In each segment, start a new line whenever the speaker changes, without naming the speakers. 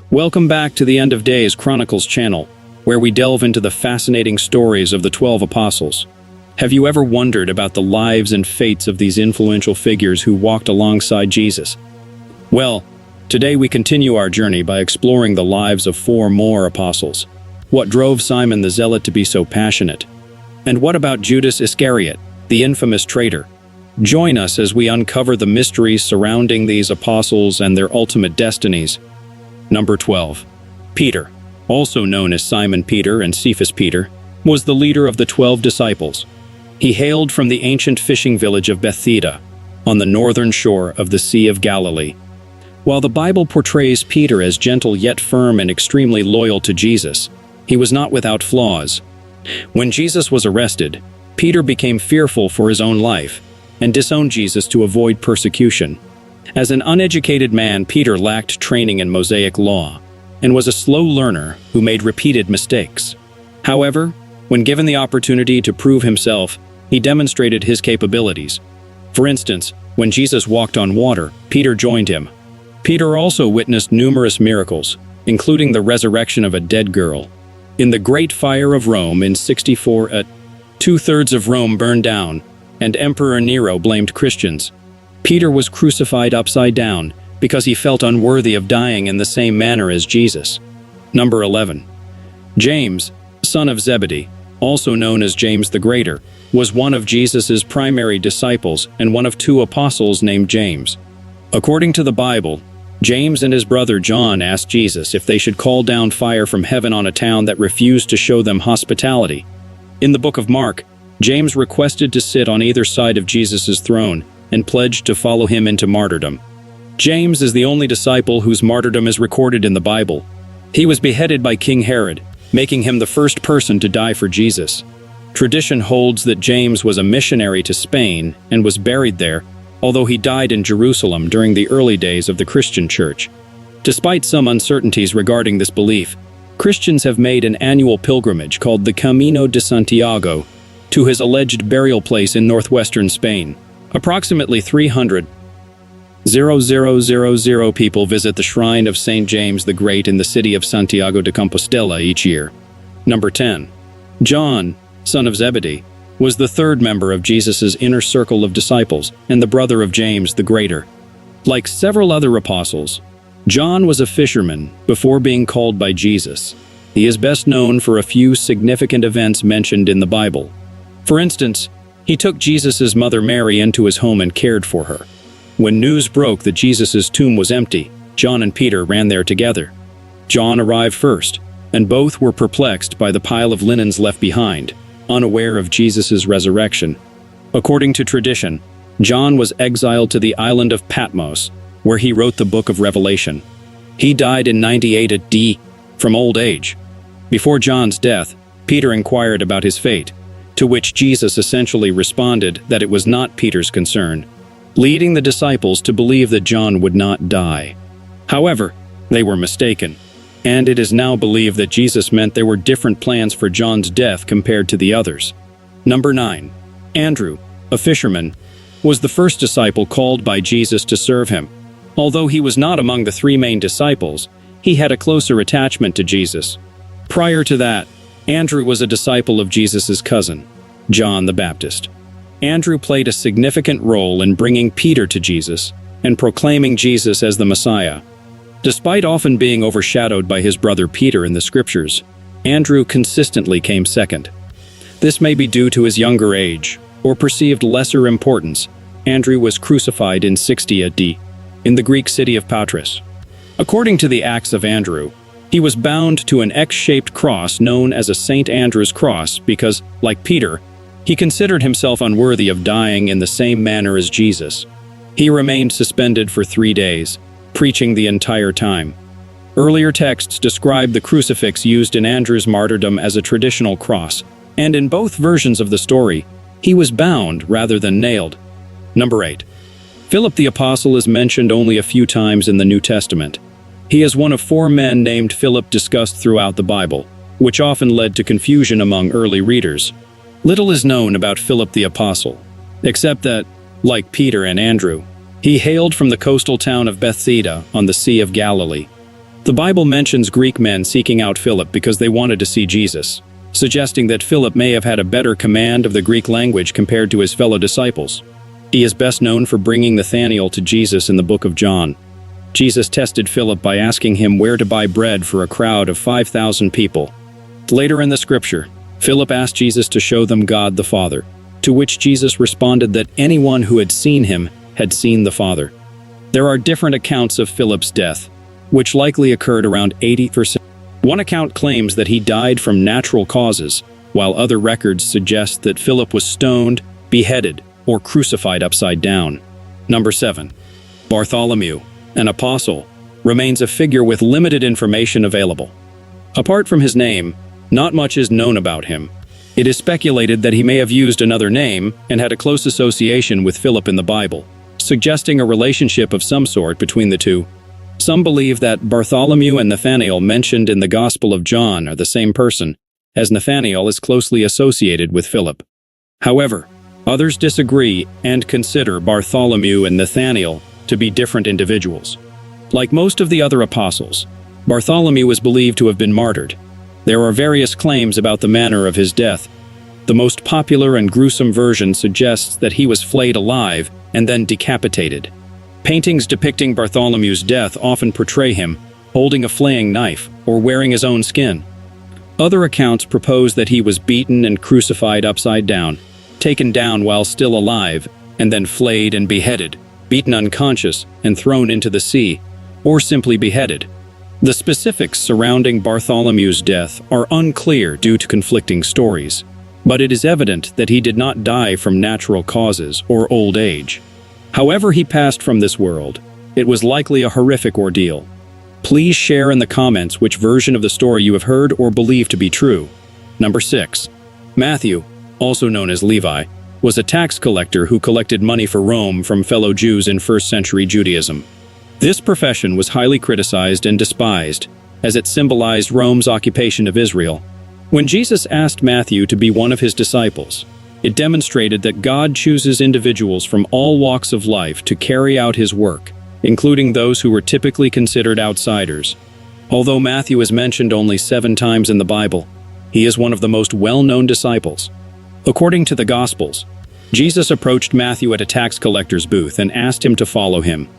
Welcome back to the End of Days Chronicles channel, where we delve into the fascinating stories of the 12 apostles. Have you ever wondered about the lives and fates of these influential figures who walked alongside Jesus? Well, today we continue our journey by exploring the lives of 4 more apostles. What drove Simon the Zealot to be so passionate? And what about Judas Iscariot, the infamous traitor? Join us as we uncover the mysteries surrounding these apostles and their ultimate destinies. Number 12. Peter, also known as Simon Peter and Cephas Peter, was the leader of the 12 disciples. He hailed from the ancient fishing village of Bethsaida, on the northern shore of the Sea of Galilee. While the Bible portrays Peter as gentle yet firm and extremely loyal to Jesus, he was not without flaws. When Jesus was arrested, Peter became fearful for his own life and disowned Jesus to avoid persecution. As an uneducated man, Peter lacked training in Mosaic law and was a slow learner who made repeated mistakes. However, when given the opportunity to prove himself, he demonstrated his capabilities. For instance, when Jesus walked on water, Peter joined him. Peter also witnessed numerous miracles, including the resurrection of a dead girl. In the Great Fire of Rome in 64, 2/3 of Rome burned down, and Emperor Nero blamed Christians. Peter was crucified upside down because he felt unworthy of dying in the same manner as Jesus. Number 11. James, son of Zebedee, also known as James the Greater, was one of Jesus' primary disciples and one of 2 apostles named James. According to the Bible, James and his brother John asked Jesus if they should call down fire from heaven on a town that refused to show them hospitality. In the book of Mark, James requested to sit on either side of Jesus' throne and pledged to follow him into martyrdom. James is the only disciple whose martyrdom is recorded in the Bible. He was beheaded by King Herod, making him the first person to die for Jesus. Tradition holds that James was a missionary to Spain and was buried there, although he died in Jerusalem during the early days of the Christian Church. Despite some uncertainties regarding this belief, Christians have made an annual pilgrimage called the Camino de Santiago to his alleged burial place in northwestern Spain. Approximately 300,000 people visit the shrine of St. James the Great in the city of Santiago de Compostela each year. Number 10. John, son of Zebedee, was the 3rd member of Jesus' inner circle of disciples and the brother of James the Greater. Like several other apostles, John was a fisherman before being called by Jesus. He is best known for a few significant events mentioned in the Bible. For instance, he took Jesus' mother Mary into his home and cared for her. When news broke that Jesus' tomb was empty, John and Peter ran there together. John arrived first, and both were perplexed by the pile of linens left behind, unaware of Jesus' resurrection. According to tradition, John was exiled to the island of Patmos, where he wrote the book of Revelation. He died in 98 AD from old age. Before John's death, Peter inquired about his fate, to which Jesus essentially responded that it was not Peter's concern, leading the disciples to believe that John would not die. However, they were mistaken, and it is now believed that Jesus meant there were different plans for John's death compared to the others. Number 9. Andrew, a fisherman, was the first disciple called by Jesus to serve him. Although he was not among the 3 main disciples, he had a closer attachment to Jesus. Prior to that, Andrew was a disciple of Jesus' cousin, John the Baptist. Andrew played a significant role in bringing Peter to Jesus and proclaiming Jesus as the Messiah. Despite often being overshadowed by his brother Peter in the scriptures, Andrew consistently came second. This may be due to his younger age or perceived lesser importance. Andrew was crucified in 60 AD in the Greek city of Patras. According to the Acts of Andrew, he was bound to an X-shaped cross known as a St. Andrew's cross because, like Peter, he considered himself unworthy of dying in the same manner as Jesus. He remained suspended for 3 days, preaching the entire time. Earlier texts describe the crucifix used in Andrew's martyrdom as a traditional cross, and in both versions of the story, he was bound rather than nailed. Number 8. Philip the Apostle is mentioned only a few times in the New Testament. He is one of 4 men named Philip discussed throughout the Bible, which often led to confusion among early readers. Little is known about Philip the Apostle, except that, like Peter and Andrew, he hailed from the coastal town of Bethsaida on the Sea of Galilee. The Bible mentions Greek men seeking out Philip because they wanted to see Jesus, suggesting that Philip may have had a better command of the Greek language compared to his fellow disciples. He is best known for bringing Nathanael to Jesus in the book of John. Jesus tested Philip by asking him where to buy bread for a crowd of 5,000 people. Later in the scripture, Philip asked Jesus to show them God the Father, to which Jesus responded that anyone who had seen him had seen the Father. There are different accounts of Philip's death, which likely occurred around 80%. One account claims that he died from natural causes, while other records suggest that Philip was stoned, beheaded, or crucified upside down. Number 7. Bartholomew, an apostle, remains a figure with limited information available. Apart from his name, not much is known about him. It is speculated that he may have used another name and had a close association with Philip in the Bible, suggesting a relationship of some sort between the two. Some believe that Bartholomew and Nathanael mentioned in the Gospel of John are the same person, as Nathanael is closely associated with Philip. However, others disagree and consider Bartholomew and Nathanael to be different individuals. Like most of the other apostles, Bartholomew was believed to have been martyred. There are various claims about the manner of his death. The most popular and gruesome version suggests that he was flayed alive and then decapitated. Paintings depicting Bartholomew's death often portray him holding a flaying knife or wearing his own skin. Other accounts propose that he was beaten and crucified upside down, taken down while still alive, and then flayed and beheaded, beaten unconscious and thrown into the sea, or simply beheaded. The specifics surrounding Bartholomew's death are unclear due to conflicting stories, but it is evident that he did not die from natural causes or old age. However he passed from this world, it was likely a horrific ordeal. Please share in the comments which version of the story you have heard or believe to be true. Number 6. Matthew, also known as Levi, was a tax collector who collected money for Rome from fellow Jews in first-century Judaism. This profession was highly criticized and despised, as it symbolized Rome's occupation of Israel. When Jesus asked Matthew to be one of his disciples, it demonstrated that God chooses individuals from all walks of life to carry out his work, including those who were typically considered outsiders. Although Matthew is mentioned only 7 times in the Bible, he is one of the most well-known disciples. According to the Gospels, Jesus approached Matthew at a tax collector's booth and asked him to follow him.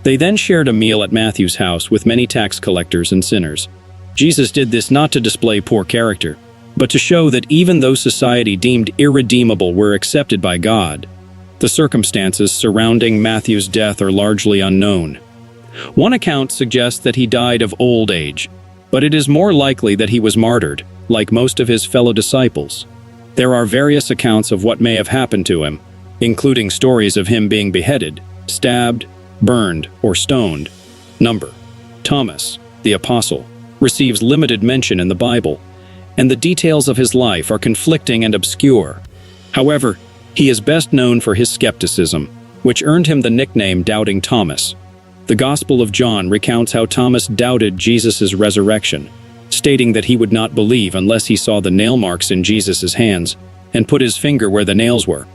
They then shared a meal at Matthew's house with many tax collectors and sinners. Jesus did this not to display poor character, but to show that even those society deemed irredeemable were accepted by God. The circumstances surrounding Matthew's death are largely unknown. One account suggests that he died of old age, but it is more likely that he was martyred, like most of his fellow disciples. There are various accounts of what may have happened to him, including stories of him being beheaded, stabbed, burned, or stoned. Number. Thomas, the apostle, receives limited mention in the Bible, and the details of his life are conflicting and obscure. However, he is best known for his skepticism, which earned him the nickname Doubting Thomas. The Gospel of John recounts how Thomas doubted Jesus' resurrection, stating that he would not believe unless he saw the nail marks in Jesus' hands and put his finger where the nails were,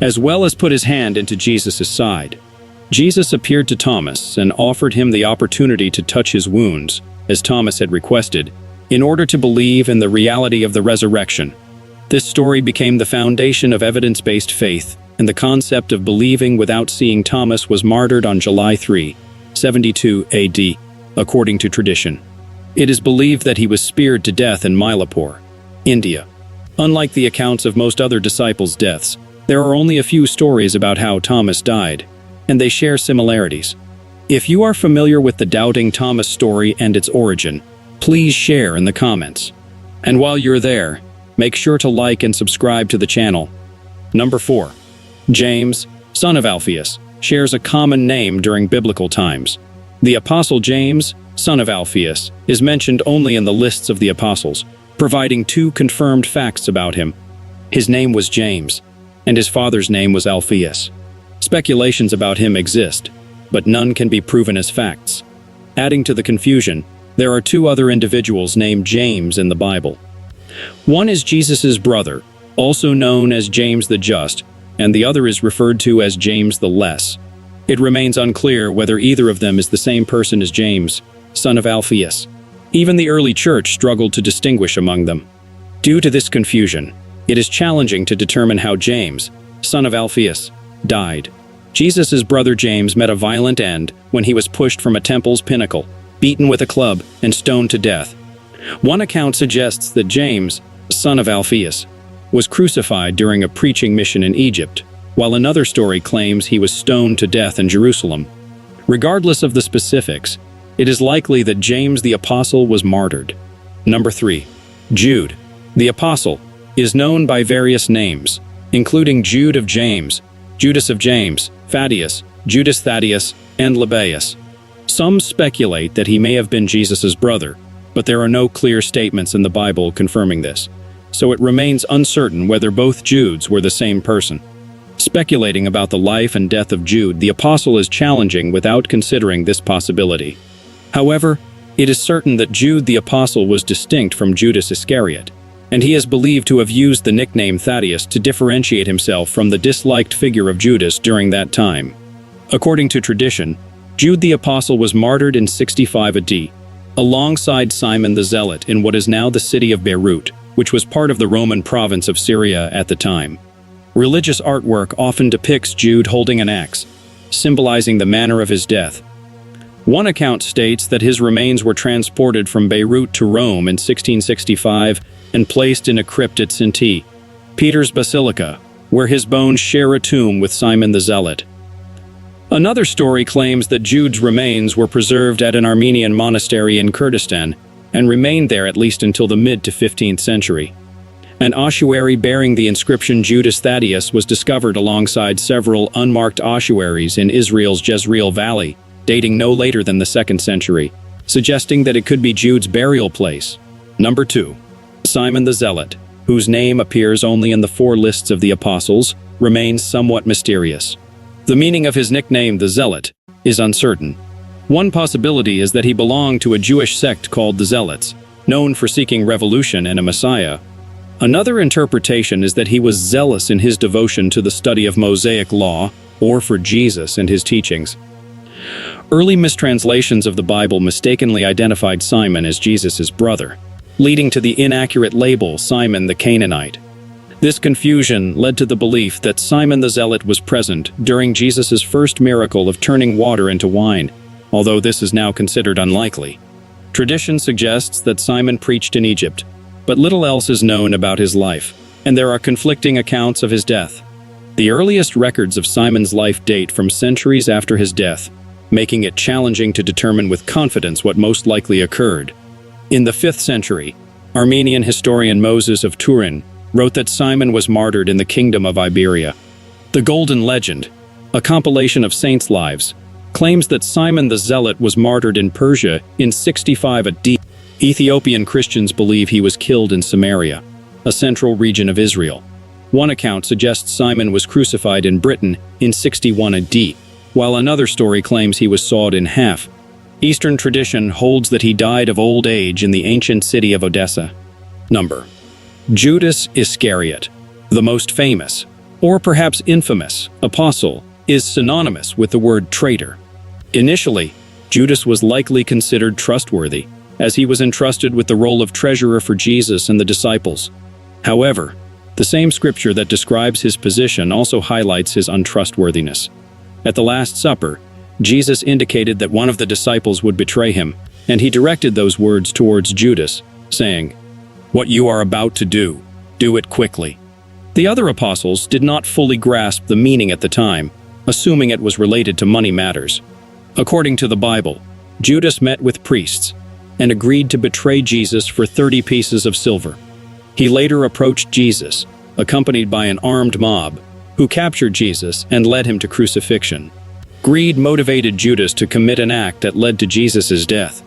as well as put his hand into Jesus' side. Jesus appeared to Thomas and offered him the opportunity to touch his wounds, as Thomas had requested, in order to believe in the reality of the resurrection. This story became the foundation of evidence-based faith, and the concept of believing without seeing Thomas was martyred on July 3, 72 AD, according to tradition. It is believed that he was speared to death in Mylapore, India. Unlike the accounts of most other disciples' deaths, there are only a few stories about how Thomas died, and they share similarities. If you are familiar with the Doubting Thomas story and its origin, please share in the comments. And while you're there, make sure to like and subscribe to the channel. Number 4. James, son of Alphaeus, shares a common name during biblical times. The Apostle James, son of Alphaeus, is mentioned only in the lists of the apostles, providing 2 confirmed facts about him. His name was James, and his father's name was Alphaeus. Speculations about him exist, but none can be proven as facts. Adding to the confusion, there are 2 other individuals named James in the Bible. One is Jesus' brother, also known as James the Just, and the other is referred to as James the Less. It remains unclear whether either of them is the same person as James, son of Alphaeus. Even the early church struggled to distinguish among them. Due to this confusion, it is challenging to determine how James, son of Alphaeus, died. Jesus' brother James met a violent end when he was pushed from a temple's pinnacle, beaten with a club, and stoned to death. One account suggests that James, son of Alphaeus, was crucified during a preaching mission in Egypt, while another story claims he was stoned to death in Jerusalem. Regardless of the specifics, it is likely that James the Apostle was martyred. Number 3. Jude, the Apostle, is known by various names, including Jude of James, Judas of James, Thaddeus, Judas Thaddeus, and Lebbaeus. Some speculate that he may have been Jesus' brother, but there are no clear statements in the Bible confirming this, so it remains uncertain whether both Judes were the same person. Speculating about the life and death of Jude the Apostle is challenging without considering this possibility. However, it is certain that Jude the Apostle was distinct from Judas Iscariot, and he is believed to have used the nickname Thaddeus to differentiate himself from the disliked figure of Judas during that time. According to tradition, Jude the Apostle was martyred in 65 AD, alongside Simon the Zealot in what is now the city of Beirut, which was part of the Roman province of Syria at the time. Religious artwork often depicts Jude holding an axe, symbolizing the manner of his death. One account states that his remains were transported from Beirut to Rome in 1665 and placed in a crypt at St. Peter's Basilica, where his bones share a tomb with Simon the Zealot. Another story claims that Jude's remains were preserved at an Armenian monastery in Kurdistan and remained there at least until the mid to 15th century. An ossuary bearing the inscription Judas Thaddeus was discovered alongside several unmarked ossuaries in Israel's Jezreel Valley, dating no later than the 2nd century, suggesting that it could be Jude's burial place. Number 2. Simon the Zealot, whose name appears only in the 4 lists of the apostles, remains somewhat mysterious. The meaning of his nickname, the Zealot, is uncertain. One possibility is that he belonged to a Jewish sect called the Zealots, known for seeking revolution and a Messiah. Another interpretation is that he was zealous in his devotion to the study of Mosaic law, or for Jesus and his teachings. Early mistranslations of the Bible mistakenly identified Simon as Jesus' brother, leading to the inaccurate label Simon the Canaanite. This confusion led to the belief that Simon the Zealot was present during Jesus' first miracle of turning water into wine, although this is now considered unlikely. Tradition suggests that Simon preached in Egypt, but little else is known about his life, and there are conflicting accounts of his death. The earliest records of Simon's life date from centuries after his death, making it challenging to determine with confidence what most likely occurred. In the 5th century, Armenian historian Moses of Turin wrote that Simon was martyred in the kingdom of Iberia. The Golden Legend, a compilation of saints' lives, claims that Simon the Zealot was martyred in Persia in 65 AD. Ethiopian Christians believe he was killed in Samaria, a central region of Israel. One account suggests Simon was crucified in Britain in 61 AD, while another story claims he was sawed in half. Eastern tradition holds that he died of old age in the ancient city of Odessa. Number. Judas Iscariot, the most famous, or perhaps infamous, apostle, is synonymous with the word traitor. Initially, Judas was likely considered trustworthy, as he was entrusted with the role of treasurer for Jesus and the disciples. However, the same scripture that describes his position also highlights his untrustworthiness. At the Last Supper, Jesus indicated that one of the disciples would betray him, and he directed those words towards Judas, saying, "What you are about to do, do it quickly." The other apostles did not fully grasp the meaning at the time, assuming it was related to money matters. According to the Bible, Judas met with priests and agreed to betray Jesus for 30 pieces of silver. He later approached Jesus, accompanied by an armed mob, who captured Jesus and led him to crucifixion. Greed motivated Judas to commit an act that led to Jesus' death.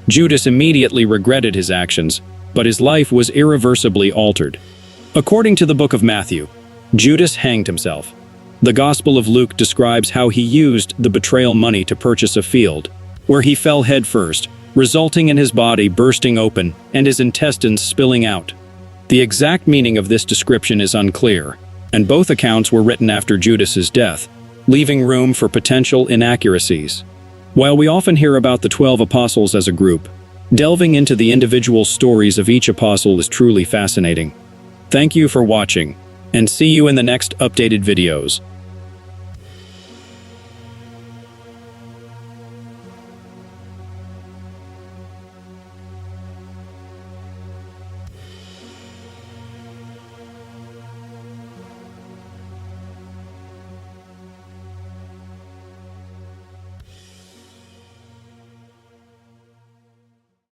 Judas immediately regretted his actions, but his life was irreversibly altered. According to the book of Matthew, Judas hanged himself. The Gospel of Luke describes how he used the betrayal money to purchase a field, where he fell headfirst, resulting in his body bursting open and his intestines spilling out. The exact meaning of this description is unclear, and both accounts were written after Judas's death, leaving room for potential inaccuracies. While we often hear about the 12 apostles as a group, delving into the individual stories of each apostle is truly fascinating. Thank you for watching, and see you in the next updated videos.